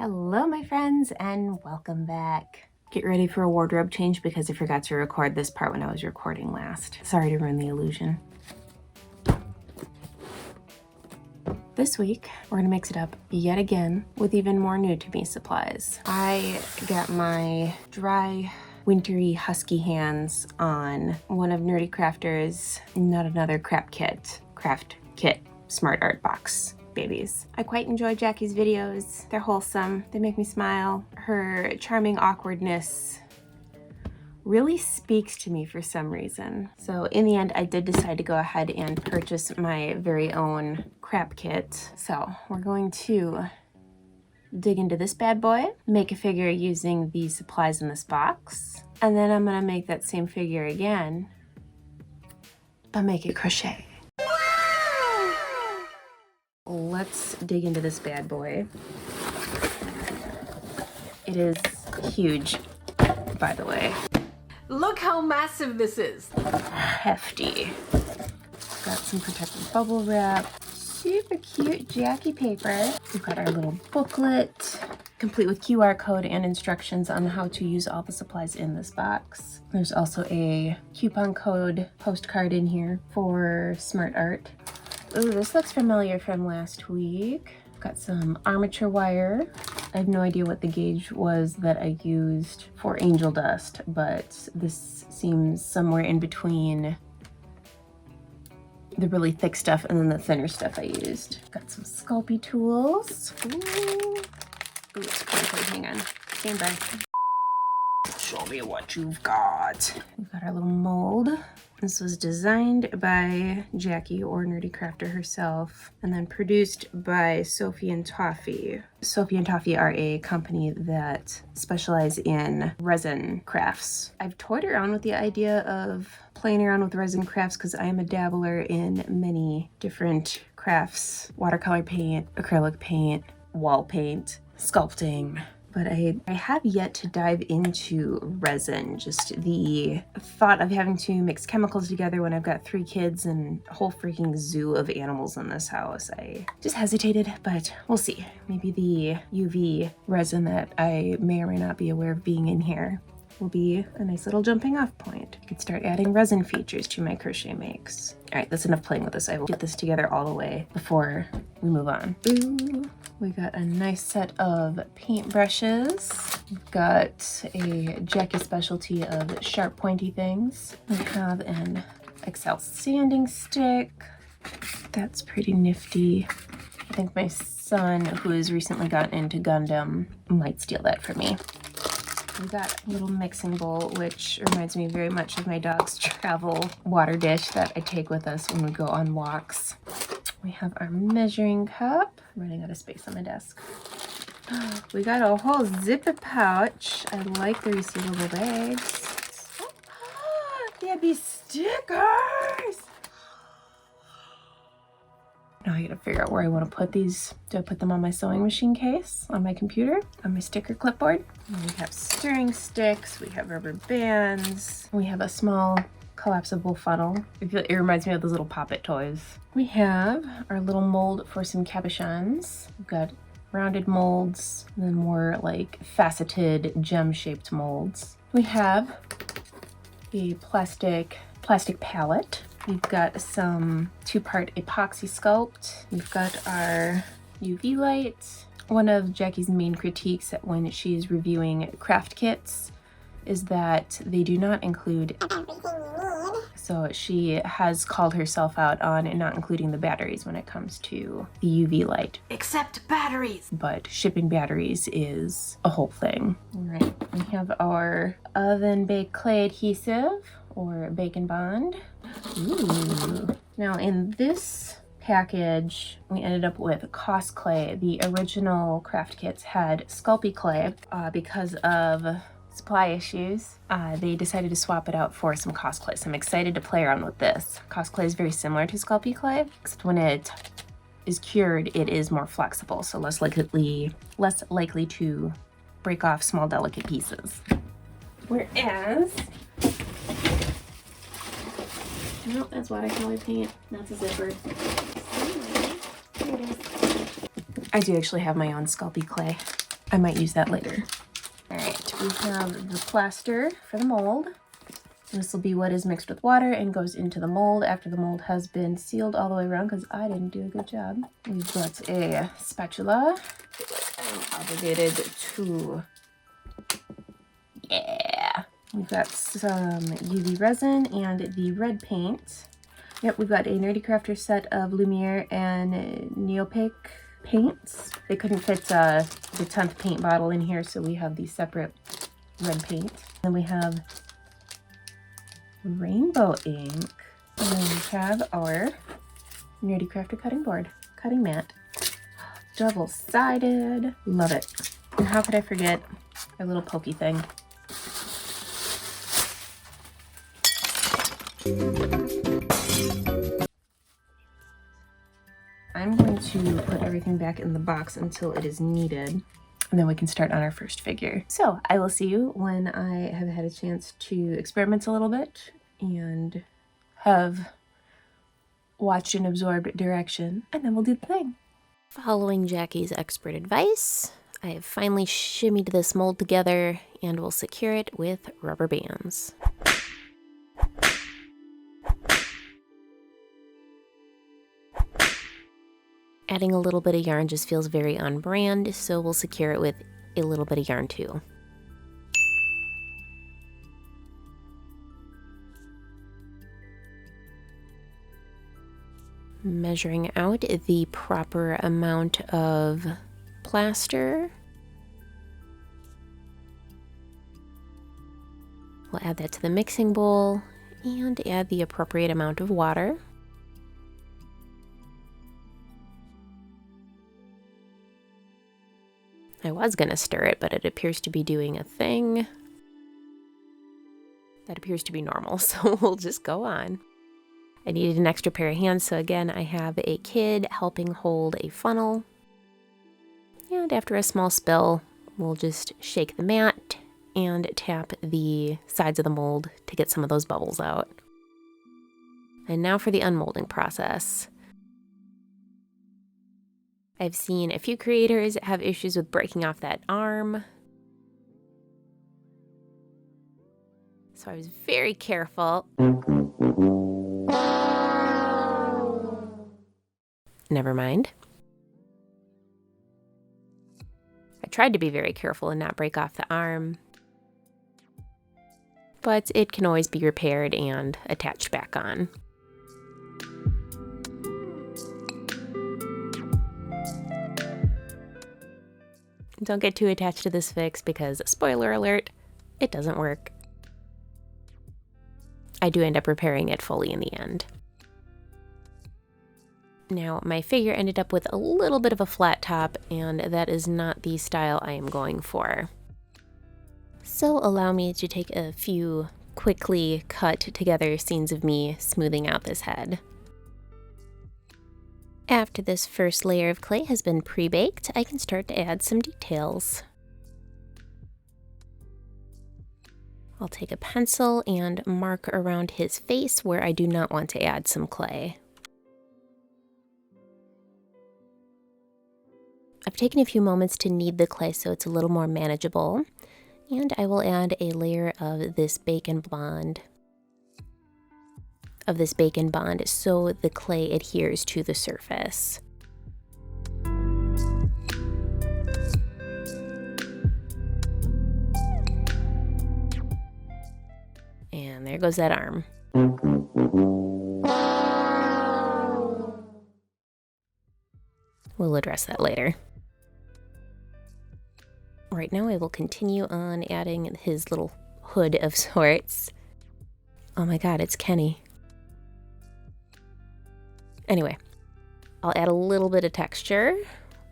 Hello my friends and welcome back. Get ready for a wardrobe change because I forgot to record this part when I was recording last. Sorry to ruin the illusion. This week, we're gonna mix it up yet again with even more new to me supplies. I got my dry, wintry, husky hands on one of NerdeCrafter's Not Another Craft Kit Smart Art Box babies. I quite enjoy Jackie's videos. They're wholesome, they make me smile. Her charming awkwardness really speaks to me for some reason. So in the end, I did decide to go ahead and purchase my very own crap kit. So we're going to dig into this bad boy, make a figure using the supplies in this box, and then I'm gonna make that same figure again, but make it crochet. Let's dig into this bad boy. It is huge, by the way. Look how massive this is. Hefty. Got some protective bubble wrap. Super cute Jackie paper. We've got our little booklet, complete with QR code and instructions on how to use all the supplies in this box. There's also a coupon code postcard in here for Smart Art. Ooh, this looks familiar from last week. Got some armature wire. I have no idea what the gauge was that I used for angel dust, but this seems somewhere in between the really thick stuff and then the thinner stuff I used. Got some Sculpey tools. Ooh, it's crinkly. Hang on. Stand by. Show me what you've got. We've got our little mold. This was designed by Jackie or NerdeCrafter herself, and then produced by Sophie and Toffee. Sophie and Toffee are a company that specialize in resin crafts. I've toyed around with the idea of playing around with resin crafts because I am a dabbler in many different crafts: watercolor paint, acrylic paint, wall paint, sculpting. But I have yet to dive into resin. Just the thought of having to mix chemicals together when I've got 3 kids and a whole freaking zoo of animals in this house. I just hesitated, but we'll see. Maybe the UV resin that I may or may not be aware of being in here will be a nice little jumping off point. I could start adding resin features to my crochet makes. All right, that's enough playing with this. I will get this together all the way before we move on. Ooh, we got a nice set of paint brushes. We've got a Jackie specialty of sharp pointy things. We have an Excel sanding stick. That's pretty nifty. I think my son, who has recently gotten into Gundam, might steal that from me. We got a little mixing bowl, which reminds me very much of my dog's travel water dish that I take with us when we go on walks. We have our measuring cup. I'm running out of space on my desk. We got a whole zipper pouch. I like the resealable bags. There'd be stickers. Now I gotta figure out where I want to put these. Do I put them on my sewing machine case, on my computer, on my sticker clipboard? And we have stirring sticks, we have rubber bands, we have a small collapsible funnel. It reminds me of those little Pop-It toys. We have our little mold for some cabochons. We've got rounded molds, and then more like faceted gem-shaped molds. We have a plastic palette. We've got some 2-part epoxy sculpt. We've got our UV light. One of Jackie's main critiques when she's reviewing craft kits is that they do not include everything you need. So she has called herself out on not including the batteries when it comes to the UV light. Except batteries. But shipping batteries is a whole thing. All right, we have our oven baked clay adhesive or Bacon Bond. Ooh. Now in this package, we ended up with Cos clay. The original craft kits had Sculpey clay. Because of supply issues, they decided to swap it out for some Cos clay. So I'm excited to play around with this. Cos clay is very similar to Sculpey clay, except when it is cured, it is more flexible, so less likely to break off small, delicate pieces. Whereas, nope, that's watercolor paint. That's a zipper. Here it is. I do actually have my own Sculpey clay. I might use that later. All right, we have the plaster for the mold. This will be what is mixed with water and goes into the mold after the mold has been sealed all the way around because I didn't do a good job. We've got a spatula. I'm obligated to, yeah. We've got some UV resin and the red paint. Yep, we've got a NerdeCrafter set of Lumiere and Neopic paints. They couldn't fit the 10th paint bottle in here, so we have the separate red paint. Then we have rainbow ink. And then we have our NerdeCrafter cutting mat. Double-sided. Love it. And how could I forget our little pokey thing? I'm going to put everything back in the box until it is needed, and then we can start on our first figure. So I will see you when I have had a chance to experiment a little bit and have watched and absorbed direction, and then we'll do the thing. Following Jackie's expert advice, I have finally shimmied this mold together and will secure it with rubber bands. Adding a little bit of yarn just feels very on brand, so we'll secure it with a little bit of yarn too. Measuring out the proper amount of plaster. We'll add that to the mixing bowl and add the appropriate amount of water. I was going to stir it, but it appears to be doing a thing that appears to be normal, so we'll just go on. I needed an extra pair of hands, so again, I have a kid helping hold a funnel. And after a small spill, we'll just shake the mat and tap the sides of the mold to get some of those bubbles out. And now for the unmolding process. I've seen a few creators have issues with breaking off that arm. So I was very careful. Never mind. I tried to be very careful and not break off the arm, but it can always be repaired and attached back on. Don't get too attached to this fix because, spoiler alert, it doesn't work. I do end up repairing it fully in the end. Now, my figure ended up with a little bit of a flat top, and that is not the style I am going for. So allow me to take a few quickly cut together scenes of me smoothing out this head. After this first layer of clay has been pre-baked, I can start to add some details. I'll take a pencil and mark around his face where I do not want to add some clay. I've taken a few moments to knead the clay so it's a little more manageable, and I will add a layer of this bacon bond so the clay adheres to the surface. And there goes that arm. We'll address that later. Right now I will continue on adding his little hood of sorts. Oh my god, it's Kenny. Anyway, I'll add a little bit of texture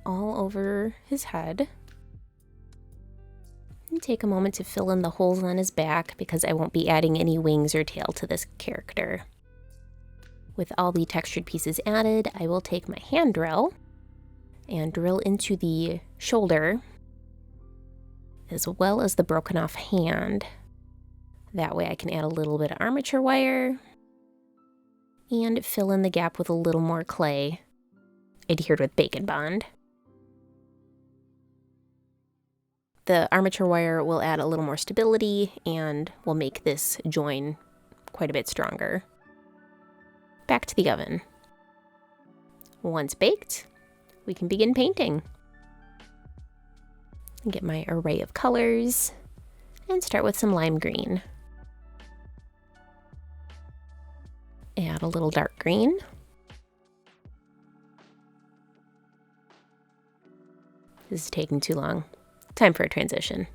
all over his head. And take a moment to fill in the holes on his back because I won't be adding any wings or tail to this character. With all the textured pieces added, I will take my hand drill and drill into the shoulder as well as the broken off hand. That way I can add a little bit of armature wire and fill in the gap with a little more clay adhered with bacon bond. The armature wire will add a little more stability and will make this join quite a bit stronger. Back to the oven. Once baked, we can begin painting. Get my array of colors and start with some lime green. Add a little dark green. This is taking too long. Time for a transition.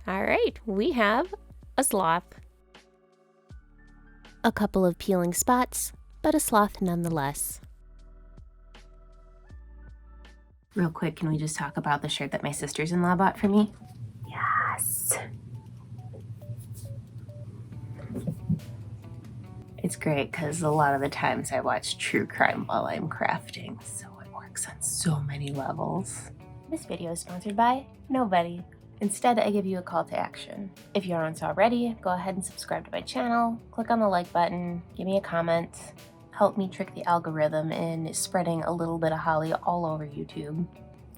All right, we have a sloth. A couple of peeling spots, but a sloth nonetheless. Real quick, can we just talk about the shirt that my sisters-in-law bought for me? Yes. It's great because a lot of the times I watch true crime while I'm crafting, so it works on so many levels. This video is sponsored by nobody. Instead, I give you a call to action. If you aren't already, go ahead and subscribe to my channel, click on the like button, give me a comment, help me trick the algorithm in spreading a little bit of holly all over YouTube.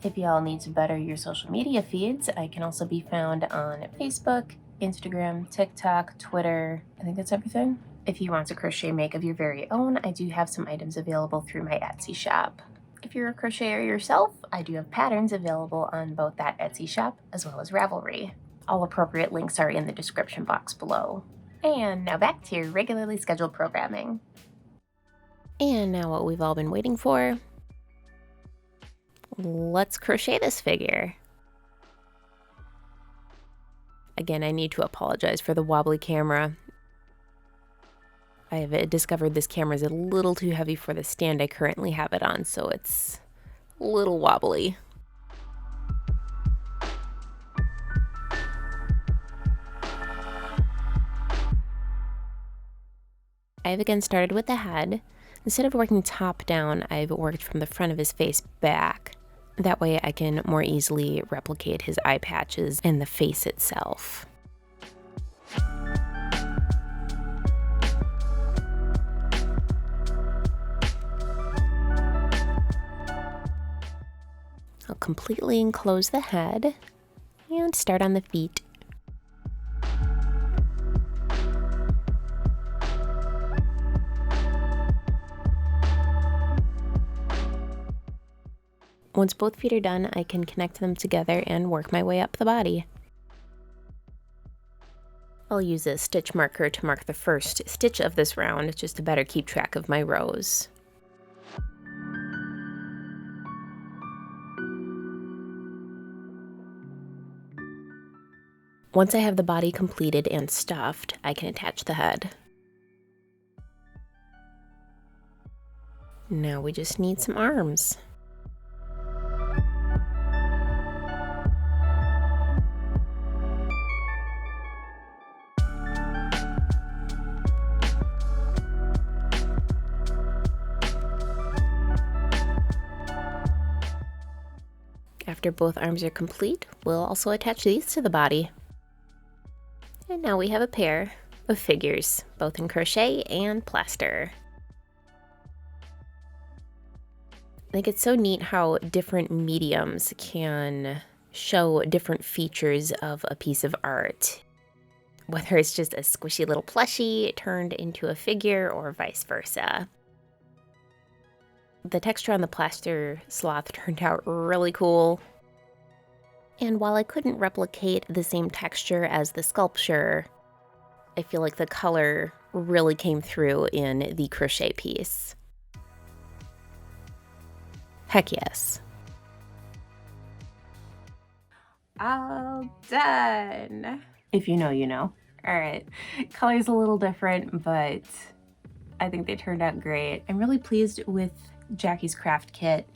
If y'all need to better your social media feeds, I can also be found on Facebook, Instagram, TikTok, Twitter. I think that's everything. If you want to crochet make of your very own, I do have some items available through my Etsy shop. If you're a crocheter yourself, I do have patterns available on both that Etsy shop as well as Ravelry. All appropriate links are in the description box below. And now back to your regularly scheduled programming. And now what we've all been waiting for. Let's crochet this figure. Again, I need to apologize for the wobbly camera. I have discovered this camera is a little too heavy for the stand I currently have it on, so it's a little wobbly. I've again started with the head. Instead of working top down, I've worked from the front of his face back. That way I can more easily replicate his eye patches and the face itself. I'll completely enclose the head and start on the feet. Once both feet are done, I can connect them together and work my way up the body. I'll use a stitch marker to mark the first stitch of this round, just to better keep track of my rows. Once I have the body completed and stuffed, I can attach the head. Now we just need some arms. After both arms are complete, we'll also attach these to the body. And now we have a pair of figures, both in crochet and plaster. I think it's so neat how different mediums can show different features of a piece of art. Whether it's just a squishy little plushie turned into a figure or vice versa. The texture on the plaster sloth turned out really cool. And while I couldn't replicate the same texture as the sculpture, I feel like the color really came through in the crochet piece. Heck yes. All done. If you know, you know. All right, color's a little different, but I think they turned out great. I'm really pleased with Jackie's craft kit.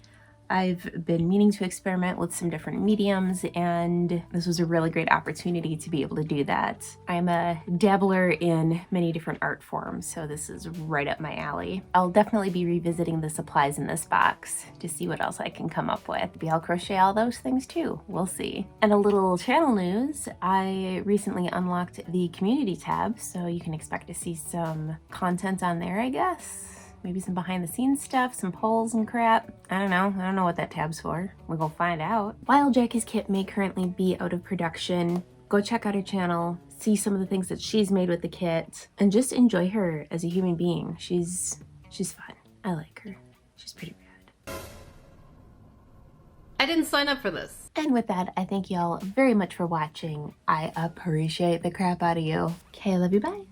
I've been meaning to experiment with some different mediums, and this was a really great opportunity to be able to do that. I'm a dabbler in many different art forms, so this is right up my alley. I'll definitely be revisiting the supplies in this box to see what else I can come up with. Maybe I'll crochet all those things too, we'll see. And a little channel news, I recently unlocked the community tab, so you can expect to see some content on there, I guess. maybe some behind the scenes stuff, some polls and crap. I don't know what that tab's for. We'll go find out. While Jackie's kit may currently be out of production, go check out her channel, see some of the things that she's made with the kit, and just enjoy her as a human being. She's fun. I like her. She's pretty rad. I didn't sign up for this. And with that, I thank y'all very much for watching. I appreciate the crap out of you. Okay, I love you, bye.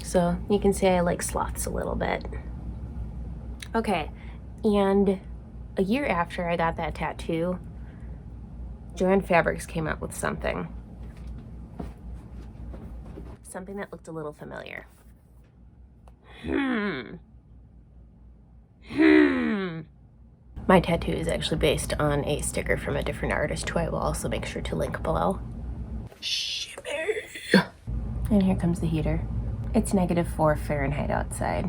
So you can say I like sloths a little bit. Okay, and a year after I got that tattoo, Joanne Fabrics came out with something. Something that looked a little familiar. My tattoo is actually based on a sticker from a different artist who I will also make sure to link below. Shimmy! And here comes the heater. It's -4 Fahrenheit outside.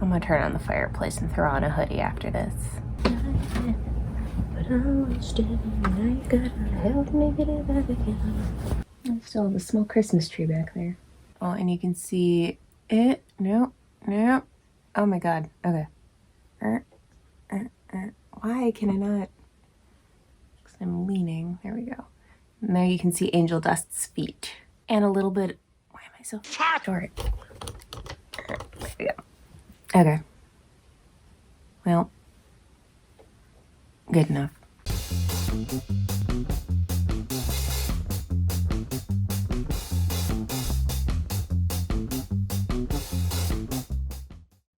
I'm gonna turn on the fireplace and throw on a hoodie after this. I still have a small Christmas tree back there. Oh, and you can see it. Nope. Oh my god. Okay. Why can I not? Because I'm leaning. There we go. And there you can see Angel Dust's feet. And a little bit. Why am I so short? There we go. Okay. Well, good enough.